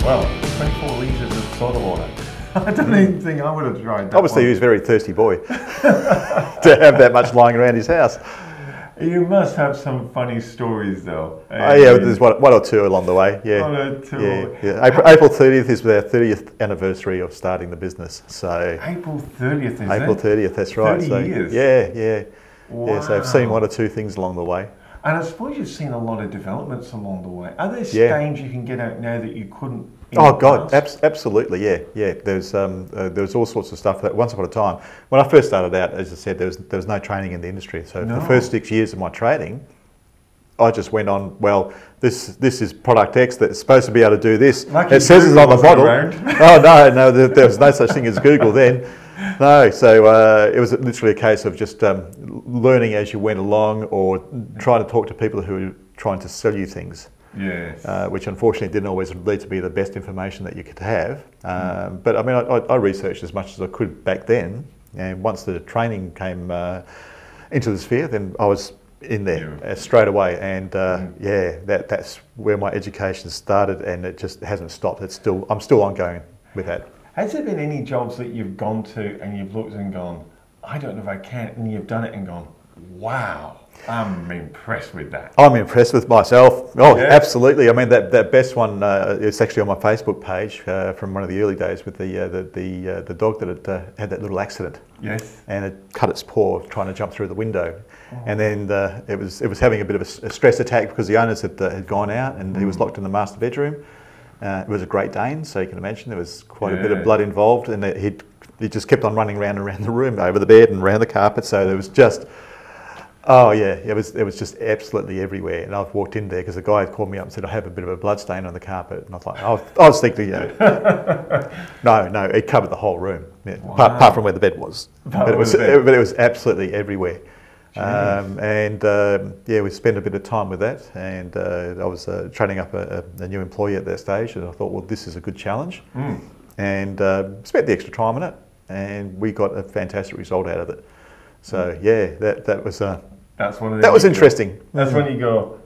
Well, 24 litres of soda water. I don't even think I would have tried that. Obviously, he was a very thirsty boy to have that much lying around his house. You must have some funny stories, though. Oh yeah, there's one or two along the way. Yeah, one or two. Yeah. April 30th is our 30th anniversary of starting the business. So April 30th, is it? April 30th, that's right. 30 years. Yeah. Wow. Yeah, so I've seen one or two things along the way. And I suppose you've seen a lot of developments along the way. Are there stains you can get out now that you couldn't? Oh God, absolutely, yeah. There's all sorts of stuff that once upon a time, when I first started out, as I said, there was no training in the industry. So for the first 6 years of my trading, I just went on, well, this is product X that's supposed to be able to do this. Lucky it says it's on the bottle. Oh no, there was no such thing as Google then. No, so it was literally a case of just learning as you went along, or trying to talk to people who were trying to sell you things. Yes. Which unfortunately didn't always lead to be the best information that you could have. But I mean, I researched as much as I could back then, and once the training came into the sphere, then I was in there straight away. And that's where my education started, and it just hasn't stopped. I'm still ongoing with that. Has there been any jobs that you've gone to and you've looked and gone, I don't know if I can, and you've done it and gone, wow, I'm impressed with that? I'm impressed with myself. Oh, yeah. Absolutely. I mean, that best one is actually on my Facebook page from one of the early days with the dog that had that little accident. Yes. And it cut its paw trying to jump through the window. Oh. And then it was having a bit of a stress attack because the owners had gone out, and he was locked in the master bedroom. It was a Great Dane, so you can imagine there was quite a bit of blood involved, and he just kept on running around the room, over the bed and around the carpet. So there was just, oh yeah, it was just absolutely everywhere. And I've walked in there because the guy had called me up and said, I have a bit of a blood stain on the carpet. And I was like, I was thinking, no, it covered the whole room, wow. apart from where the bed was. But it was absolutely everywhere. We spent a bit of time with that, and I was training up a new employee at that stage, and I thought, well, this is a good challenge, and spent the extra time on it, and we got a fantastic result out of it. So that was interesting. That's when you go,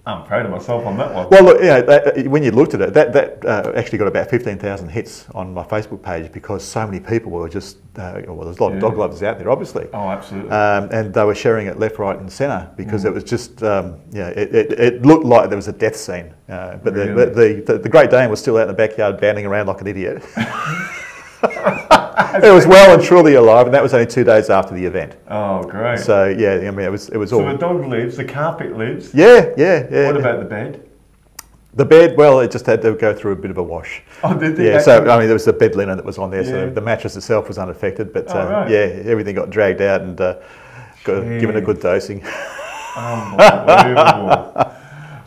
I'm proud of myself on that one. Well, look, when you looked at it, that actually got about 15,000 hits on my Facebook page, because so many people were just, there's a lot of dog lovers out there, obviously. Oh, absolutely. And they were sharing it left, right and centre, because it was just, it looked like there was a death scene. But really? the Great Dane was still out in the backyard bounding around like an idiot. It was well and truly alive, and that was only 2 days after the event. Oh, great. So yeah, I mean, it was all. So the dog lives, the carpet lives. Yeah. What about the bed? The bed, well, it just had to go through a bit of a wash. Oh, did they? Yeah, so I mean, there was the bed linen that was on there, so the mattress itself was unaffected, but everything got dragged out and given a good dosing. Unbelievable.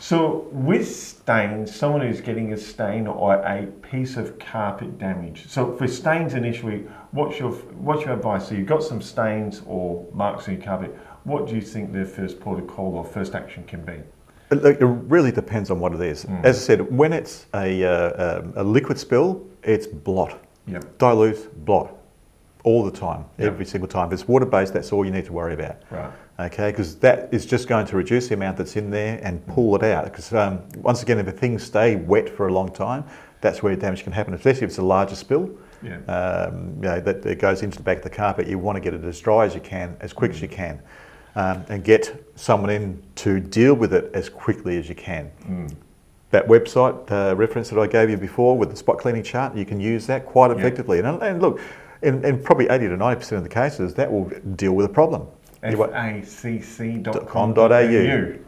So with stains, someone who's getting a stain or a piece of carpet damage. So for stains initially, what's your advice? So you've got some stains or marks on your carpet. What do you think their first protocol or first action can be? It really depends on what it is. As I said, when it's a liquid spill, it's blot. Yep. Dilute, blot. All the time, every single time. If it's water-based, that's all you need to worry about. Right. Okay, because that is just going to reduce the amount that's in there and pull it out. Because once again, if things stay wet for a long time, that's where damage can happen, especially if it's a larger spill. Yeah. That goes into the back of the carpet. You want to get it as dry as you can, as quick as you can, and get someone in to deal with it as quickly as you can. That website reference that I gave you before with the spot cleaning chart, you can use that quite effectively. And look, in probably 80 to 90% of the cases, that will deal with a problem. FACC.com.au.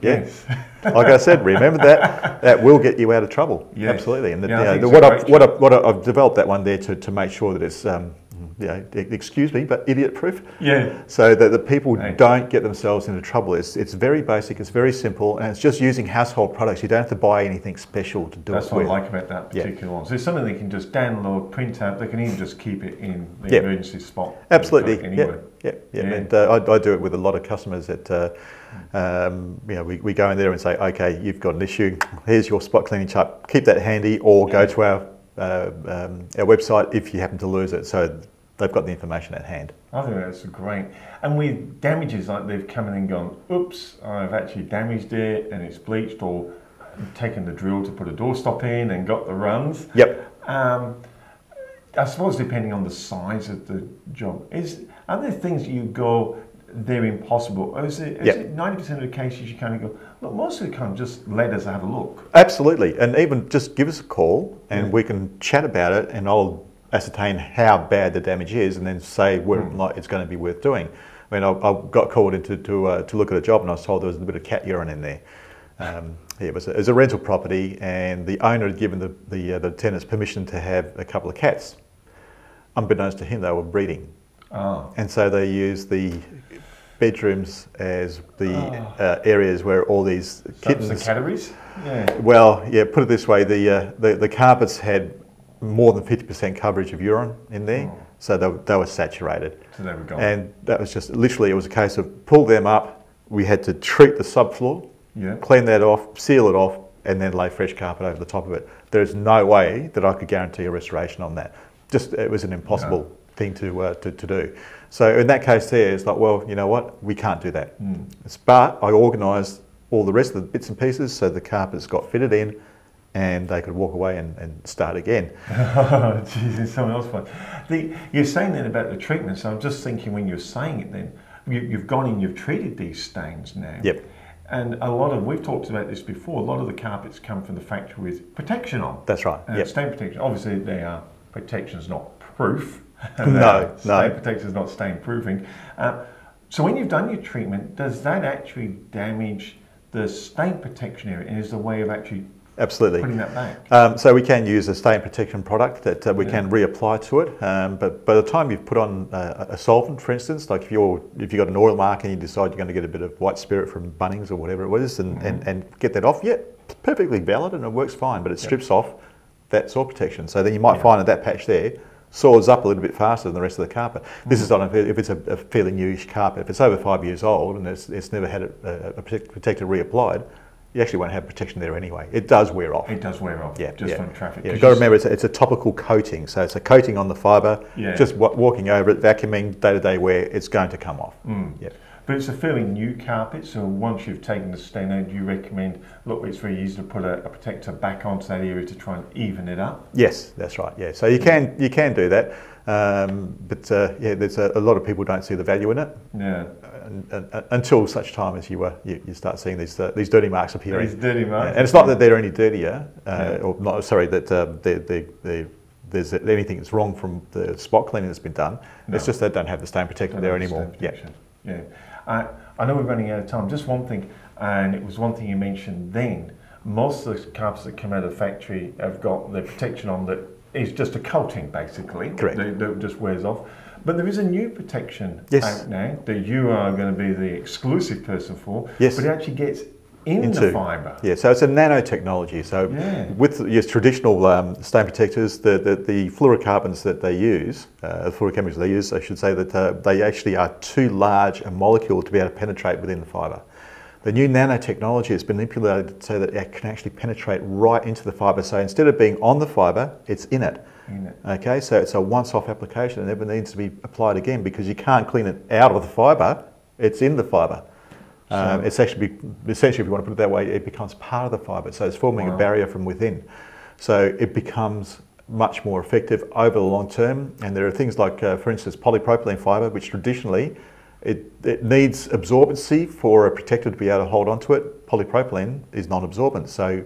Yes. Like I said, remember that will get you out of trouble. Yes. Absolutely. And what I've developed that one there to make sure that it's excuse me, but idiot proof. Yeah. So that the people don't get themselves into trouble. It's very basic, it's very simple, and it's just using household products. You don't have to buy anything special to do it with. That's what I like about that particular one. So it's something they can just download, print out, they can even just keep it in the emergency spot. Absolutely. Anywhere. Yeah. And I do it with a lot of customers that we go in there and say, okay, you've got an issue, here's your spot cleaning chart, keep that handy, or go to our website if you happen to lose it. So they've got the information at hand. I think that's great. And with damages, like they've come in and gone, oops, I've actually damaged it and it's bleached, or taken the drill to put a doorstop in and got the runs. Yep. I suppose depending on the size of the job, are there things you go, they're impossible, or is it 90% of the cases you kind of go, look, most of the time just let us have a look? Absolutely, and even just give us a call and we can chat about it, and I'll ascertain how bad the damage is and then say whether or not it's going to be worth doing. I mean, I got called in to look at a job, and I was told there was a bit of cat urine in there. It was a rental property, and the owner had given the tenants permission to have a couple of cats. Unbeknownst to him, they were breeding. Oh. And so they used the bedrooms as the areas where all these kittens... The categories? Yeah. Well, yeah, put it this way, the carpets had more than 50% coverage of urine in there, so they were saturated. So there we go. And that was just, literally, it was a case of pull them up, we had to treat the subfloor, clean that off, seal it off, and then lay fresh carpet over the top of it. There's no way that I could guarantee a restoration on that. Just, it was an impossible thing to do. So in that case there, it's like, well, you know what, we can't do that. But I organised all the rest of the bits and pieces so the carpets got fitted in and they could walk away and start again. Oh, geez, it's something else fun. You're saying then about the treatment, so I'm just thinking when you're saying it then, you've gone in, you've treated these stains now. Yep. And we've talked about this before, a lot of the carpets come from the factory with protection on. That's right, Stain protection, obviously they are, protection's not proof. No. Stain protection's not stain proofing. So when you've done your treatment, does that actually damage the stain protection area, and is there a way of actually putting that back? So we can use a stain protection product that we can reapply to it, but by the time you've put on a solvent, for instance, like if you've got an oil mark and you decide you're going to get a bit of white spirit from Bunnings or whatever it was and get that off, it's perfectly valid and it works fine, but it strips off that soil protection. So then you might find that patch there soars up a little bit faster than the rest of the carpet. This is on if it's a fairly newish carpet. If it's over 5 years old and it's never had a protector reapplied, you actually won't have protection there anyway. It does wear off. It does wear off, just from traffic. You've got to remember it's a topical coating, so it's a coating on the fibre, just walking over it, vacuuming, day-to-day wear, it's going to come off. But it's a fairly new carpet, so once you've taken the stain out, do you recommend, look, it's very easy to put a protector back onto that area to try and even it up? Yes, that's right, so you can do that, but there's a lot of people don't see the value in it. Until such time as you start seeing these dirty marks appearing. These dirty marks. And it's not that they're any dirtier, or not. Sorry, that there's anything that's wrong from the spot cleaning that's been done. No. It's just they don't have the stain protector there anymore. I know we're running out of time. Just one thing, and it was one thing you mentioned then. Most of the carpets that come out of the factory have got the protection on that is just a coating, basically. Correct. That just wears off. But there is a new protection out now that you are going to be the exclusive person for. Yes. But it actually gets into the fibre. Yeah, so it's a nanotechnology. So with your traditional stain protectors, the fluorocarbons that they use, the fluorochemicals they use, I should say, that they actually are too large a molecule to be able to penetrate within the fibre. The new nanotechnology has been manipulated so that it can actually penetrate right into the fibre. So instead of being on the fibre, it's in it. Okay, so it's a once-off application and never needs to be applied again because you can't clean it out of the fibre, it's in the fibre. It's actually, essentially, if you want to put it that way, it becomes part of the fibre, so it's forming a barrier from within. So it becomes much more effective over the long term, and there are things like, for instance, polypropylene fibre, which traditionally, it needs absorbency for a protector to be able to hold onto it. Polypropylene is non-absorbent, so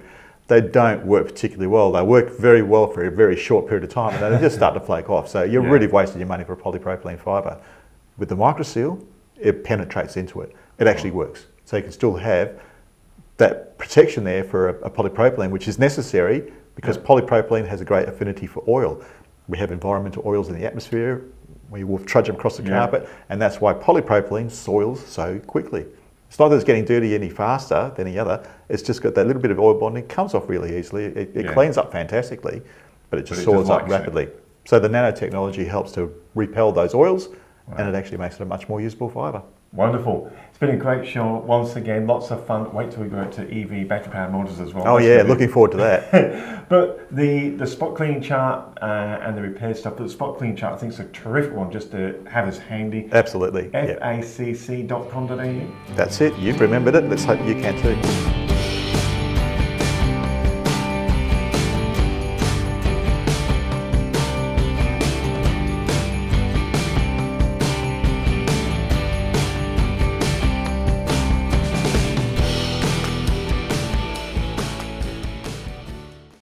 they don't work particularly well. They work very well for a very short period of time and then they just start to flake off. So you're really wasting your money for a polypropylene fibre. With the microseal, it penetrates into it. It actually works. So you can still have that protection there for a polypropylene, which is necessary because polypropylene has a great affinity for oil. We have environmental oils in the atmosphere. We will trudge them across the carpet, and that's why polypropylene soils so quickly. It's not that it's getting dirty any faster than any other, it's just got that little bit of oil bonding, comes off really easily, it cleans up fantastically, but it just soils up rapidly. So the nanotechnology helps to repel those oils, and it actually makes it a much more usable fibre. Wonderful. It's been a great show once again, lots of fun. Wait till we go out to EV battery powered motors as well. Oh looking forward to that. But the spot cleaning chart and the repair stuff, but the spot cleaning chart I think is a terrific one just to have us handy. Absolutely. facc.com.au. That's it, you've remembered it, let's hope you can too.